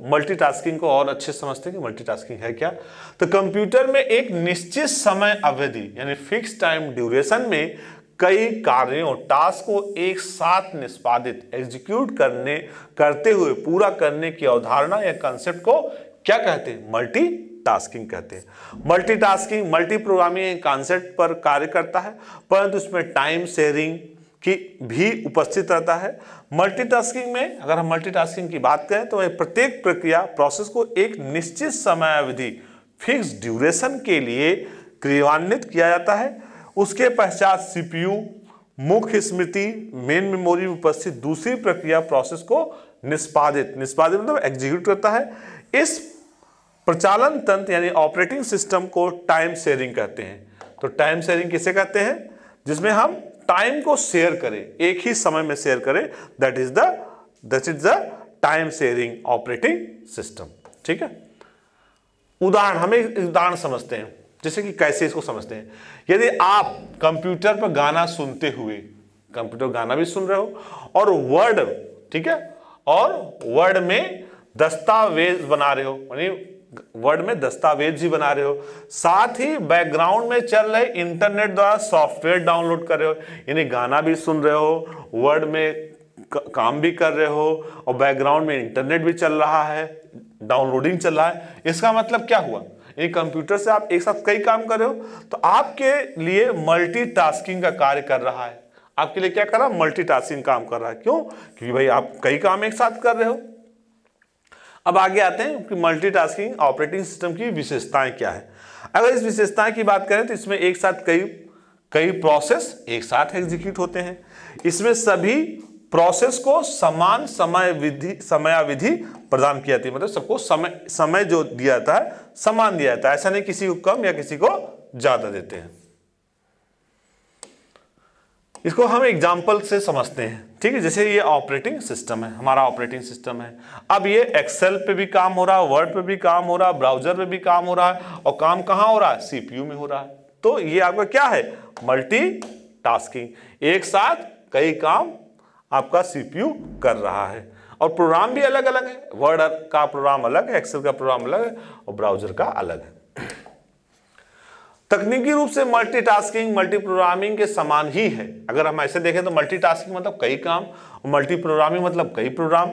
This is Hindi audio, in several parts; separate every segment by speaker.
Speaker 1: मल्टीटास्किंग को और अच्छे से समझते हैं कि मल्टीटास्किंग है क्या। तो कंप्यूटर में एक निश्चित समय अवधि यानी फिक्स टाइम ड्यूरेशन में कई कार्यों टास्क को एक साथ निष्पादित एग्जीक्यूट करते हुए पूरा करने की अवधारणा या कंसेप्ट को क्या कहते हैं? मल्टीटास्किंग कहते हैं। मल्टीटास्किंग मल्टी प्रोग्रामिंग कॉन्सेप्ट पर कार्य करता है, परंतु उसमें टाइम शेयरिंग की भी उपस्थित रहता है। मल्टीटास्किंग में अगर हम मल्टीटास्किंग की बात करें तो प्रत्येक प्रक्रिया प्रोसेस को एक निश्चित समय अवधि फिक्स ड्यूरेशन के लिए क्रियान्वित किया जाता है। उसके पश्चात सीपीयू मुख्य स्मृति मेन मेमोरी में उपस्थित दूसरी प्रक्रिया प्रोसेस को निष्पादित मतलब एग्जीक्यूट करता है। इस प्रचालन तंत्र यानी ऑपरेटिंग सिस्टम को टाइम शेयरिंग कहते हैं। तो टाइम शेयरिंग किसे कहते हैं? जिसमें हम टाइम को शेयर करें, एक ही समय में शेयर करें, that is the time sharing operating system. ठीक है, उदाहरण हमें उदाहरण समझते हैं, जैसे कि कैसे इसको समझते हैं। यदि आप कंप्यूटर पर गाना सुनते हुए कंप्यूटर गाना भी सुन रहे हो और वर्ड, ठीक है, और वर्ड में दस्तावेज बना रहे हो, यानी वर्ड में दस्तावेज ही बना रहे हो, साथ ही बैकग्राउंड में चल रहे इंटरनेट द्वारा सॉफ्टवेयर डाउनलोड कर रहे हो, यानी गाना भी सुन रहे हो, वर्ड में काम भी कर रहे हो और बैकग्राउंड में इंटरनेट भी चल रहा है, डाउनलोडिंग चल रहा है। इसका मतलब क्या हुआ? ये कंप्यूटर से आप एक साथ कई काम कर रहे हो, तो आपके लिए मल्टीटास्किंग का कार्य कर रहा है। आपके लिए क्या कर रहा है? मल्टीटास्किंग काम कर रहा है। क्यों? क्योंकि भाई आप कई काम एक साथ कर रहे हो। अब आगे आते हैं कि मल्टीटास्किंग ऑपरेटिंग सिस्टम की विशेषताएं क्या है। अगर इस विशेषताएं की बात करें तो इसमें एक साथ कई प्रोसेस एक साथ एग्जीक्यूट होते हैं। इसमें सभी प्रोसेस को समान समयावधि प्रदान की जाती है, मतलब सबको समय जो दिया जाता है समान दिया जाता है, ऐसा नहीं किसी को कम या किसी को ज्यादा देते हैं। इसको हम एग्जाम्पल से समझते हैं। ठीक है, जैसे ये ऑपरेटिंग सिस्टम है, हमारा ऑपरेटिंग सिस्टम है। अब ये एक्सेल पे भी काम हो रहा है, वर्ड पे भी काम हो रहा है, ब्राउजर पे भी काम हो रहा है, और काम कहाँ हो रहा है? सीपीयू में हो रहा है। तो ये आपका क्या है? मल्टीटास्किंग, एक साथ कई काम आपका सीपीयू कर रहा है। और प्रोग्राम भी अलग अलग है, वर्ड का प्रोग्राम अलग है, एक्सेल का प्रोग्राम अलग है और ब्राउजर का अलग है। तकनीकी रूप से मल्टीटास्किंग मल्टी प्रोग्रामिंग के समान ही है। अगर हम ऐसे देखें तो मल्टीटास्किंग मतलब कई काम, मल्टी प्रोग्रामिंग मतलब कई प्रोग्राम,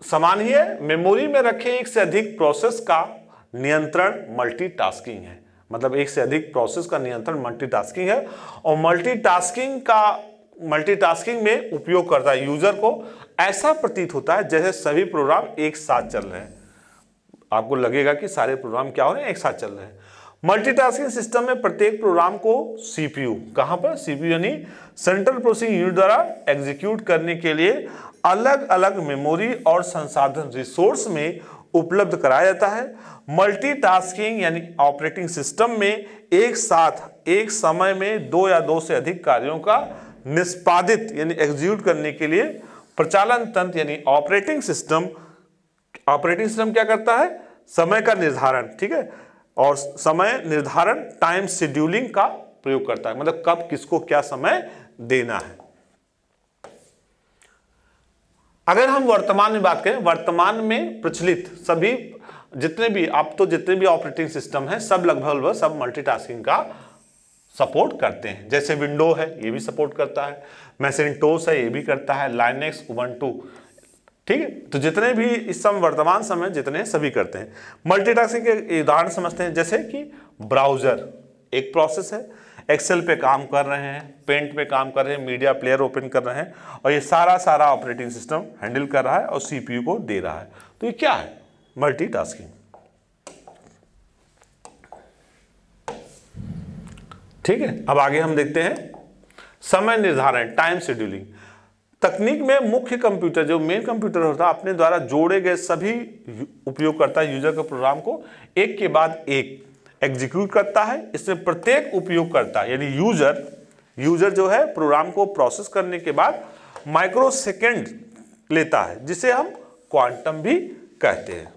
Speaker 1: समान ही है। मेमोरी में रखे एक से अधिक प्रोसेस का नियंत्रण मल्टीटास्किंग है, मतलब एक से अधिक प्रोसेस का नियंत्रण मल्टीटास्किंग है। और मल्टीटास्किंग में उपयोगकर्ता यूजर को ऐसा प्रतीत होता है जैसे सभी प्रोग्राम एक साथ चल रहे हैं। आपको लगेगा कि सारे प्रोग्राम क्या हो रहे हैं? एक साथ चल रहे हैं। मल्टीटास्किंग सिस्टम में प्रत्येक प्रोग्राम को सीपीयू, कहां पर? सीपीयू यानी सेंट्रल प्रोसेसिंग यूनिट द्वारा एग्जीक्यूट करने के लिए अलग अलग मेमोरी और संसाधन रिसोर्स में उपलब्ध कराया जाता है। मल्टीटास्किंग यानी ऑपरेटिंग सिस्टम में एक साथ एक समय में दो या दो से अधिक कार्यों का निष्पादित यानी एग्जीक्यूट करने के लिए प्रचालन तंत्र यानी ऑपरेटिंग सिस्टम क्या करता है? समय का निर्धारण, ठीक है, और समय निर्धारण टाइम शेड्यूलिंग का प्रयोग करता है, मतलब कब किसको क्या समय देना है। अगर हम वर्तमान में बात करें, वर्तमान में प्रचलित सभी जितने भी ऑपरेटिंग सिस्टम है सब लगभग सब मल्टीटास्किंग का सपोर्ट करते हैं। जैसे विंडो है ये भी सपोर्ट करता है, मैसेंटोस है ये भी करता है, लाइनेक्स, उबंटू, ठीक है। तो जितने भी इस समय वर्तमान समय जितने सभी करते हैं। मल्टीटास्किंग के उदाहरण समझते हैं, जैसे कि ब्राउजर एक प्रोसेस है, एक्सेल पे काम कर रहे हैं, पेंट पे काम कर रहे हैं, मीडिया प्लेयर ओपन कर रहे हैं, और ये सारा ऑपरेटिंग सिस्टम हैंडल कर रहा है और सीपीयू को दे रहा है। तो ये क्या है? मल्टीटास्किंग। ठीक है, अब आगे हम देखते हैं समय निर्धारण टाइम शेड्यूलिंग। तकनीक में मुख्य कंप्यूटर जो मेन कंप्यूटर होता है अपने द्वारा जोड़े गए सभी उपयोगकर्ता यूजर के प्रोग्राम को एक के बाद एक एग्जीक्यूट करता है। इसमें प्रत्येक उपयोगकर्ता यानी यूजर जो है प्रोग्राम को प्रोसेस करने के बाद माइक्रोसेकंड लेता है, जिसे हम क्वांटम भी कहते हैं।